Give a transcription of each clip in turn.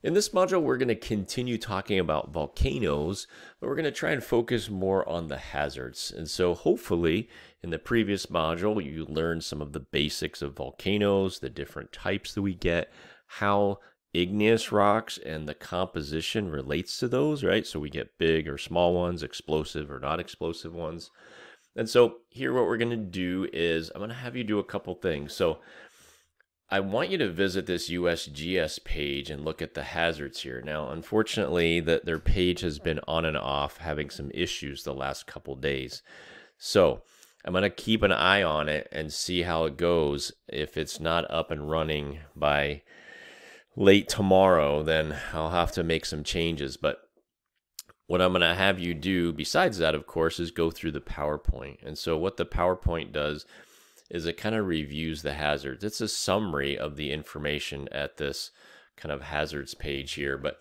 In this module, we're going to continue talking about volcanoes, but we're going to try and focus more on the hazards. And so hopefully in the previous module, you learned some of the basics of volcanoes, the different types that we get, how igneous rocks and the composition relates to those, right? So we get big or small ones, explosive or not explosive ones. And so here what we're going to do is I'm going to have you do a couple things. So I want you to visit this USGS page and look at the hazards here. Now, unfortunately, their page has been on and off, having some issues the last couple days. So I'm going to keep an eye on it and see how it goes. If it's not up and running by late tomorrow, then I'll have to make some changes. But what I'm going to have you do, besides that, of course, is go through the PowerPoint. And so what the PowerPoint does is it kind of reviews the hazards. It's a summary of the information at this kind of hazards page here, but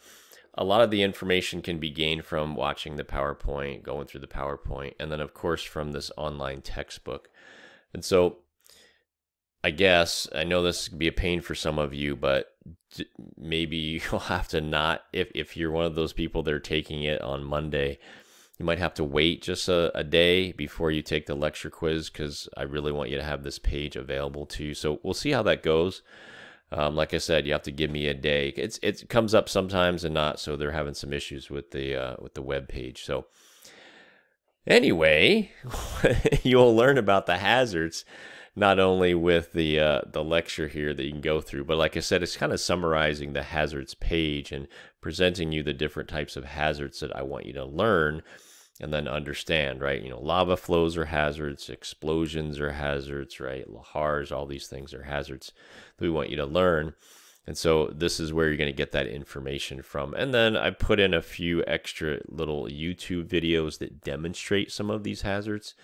a lot of the information can be gained from watching the PowerPoint, going through the PowerPoint, and then of course from this online textbook. And so I guess, I know this could be a pain for some of you, but maybe you'll have to not, if you're one of those people that are taking it on Monday, you might have to wait just a day before you take the lecture quiz, because I really want you to have this page available to you. So we'll see how that goes. Like I said, you have to give me a day. It comes up sometimes and not, so they're having some issues with the web page. So anyway, you'll learn about the hazards not only with the lecture here that you can go through, but like I said, it's kind of summarizing the hazards page and presenting you the different types of hazards that I want you to learn and then understand, right? You know, lava flows are hazards, explosions are hazards, right? Lahars, all these things are hazards that we want you to learn. And so this is where you're going to get that information from. And then I put in a few extra little YouTube videos that demonstrate some of these hazards.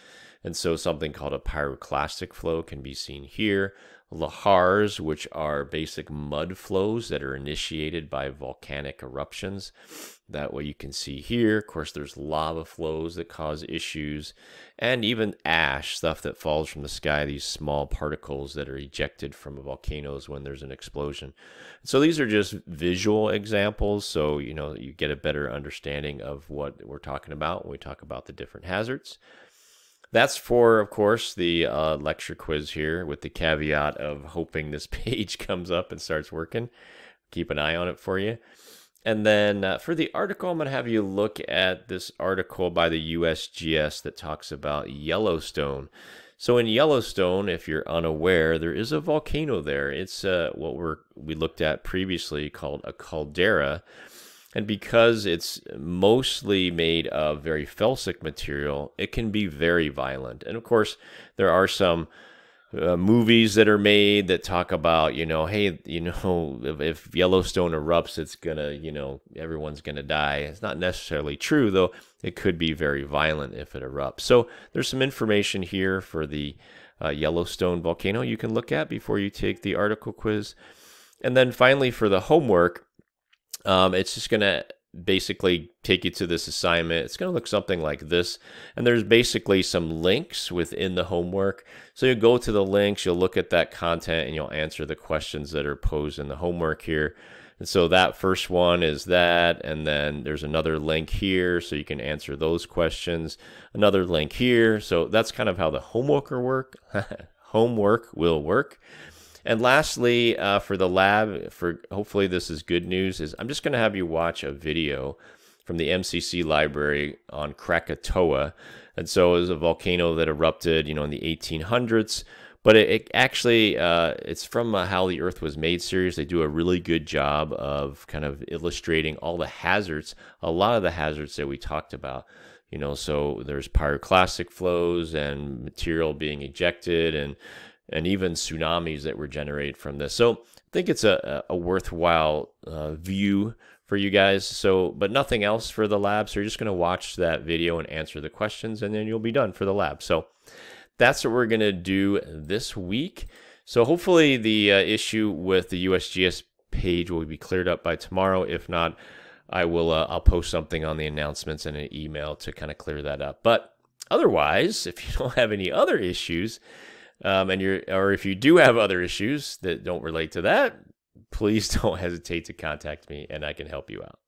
And so something called a pyroclastic flow can be seen here. Lahars, which are basic mud flows that are initiated by volcanic eruptions. That way you can see here. Of course, there's lava flows that cause issues, and even ash, stuff that falls from the sky, these small particles that are ejected from volcanoes when there's an explosion. So these are just visual examples, so you know you get a better understanding of what we're talking about when we talk about the different hazards. That's for, of course, the lecture quiz here, with the caveat of hoping this page comes up and starts working. Keep an eye on it for you. And then for the article, I'm going to have you look at this article by the USGS that talks about Yellowstone. So in Yellowstone, if you're unaware, there is a volcano there. It's what we looked at previously called a caldera. And because it's mostly made of very felsic material, it can be very violent. And of course, there are some movies that are made that talk about, you know, hey, you know, if Yellowstone erupts, it's gonna, you know, everyone's gonna die. It's not necessarily true, though. It could be very violent if it erupts. So there's some information here for the Yellowstone volcano you can look at before you take the article quiz. And then finally, for the homework, it's just going to basically take you to this assignment. It's going to look something like this. And there's basically some links within the homework. So you go to the links, you'll look at that content, and you'll answer the questions that are posed in the homework here. And so that first one is that, and then there's another link here, so you can answer those questions. Another link here. So that's kind of how the homework will work. And lastly, for the lab, hopefully this is good news, is I'm just going to have you watch a video from the MCC library on Krakatoa. And so it was a volcano that erupted, you know, in the 1800s. But it actually, it's from How the Earth Was Made series. They do a really good job of kind of illustrating all the hazards, a lot of the hazards that we talked about. You know, so there's pyroclastic flows and material being ejected, and even tsunamis that were generated from this. So I think it's a worthwhile view for you guys. So, but nothing else for the lab. So you're just going to watch that video and answer the questions, and then you'll be done for the lab. So that's what we're going to do this week. So hopefully the issue with the USGS page will be cleared up by tomorrow. If not, I'll post something on the announcements and an email to kind of clear that up. But otherwise, if you don't have any other issues, or if you do have other issues that don't relate to that, please don't hesitate to contact me and I can help you out.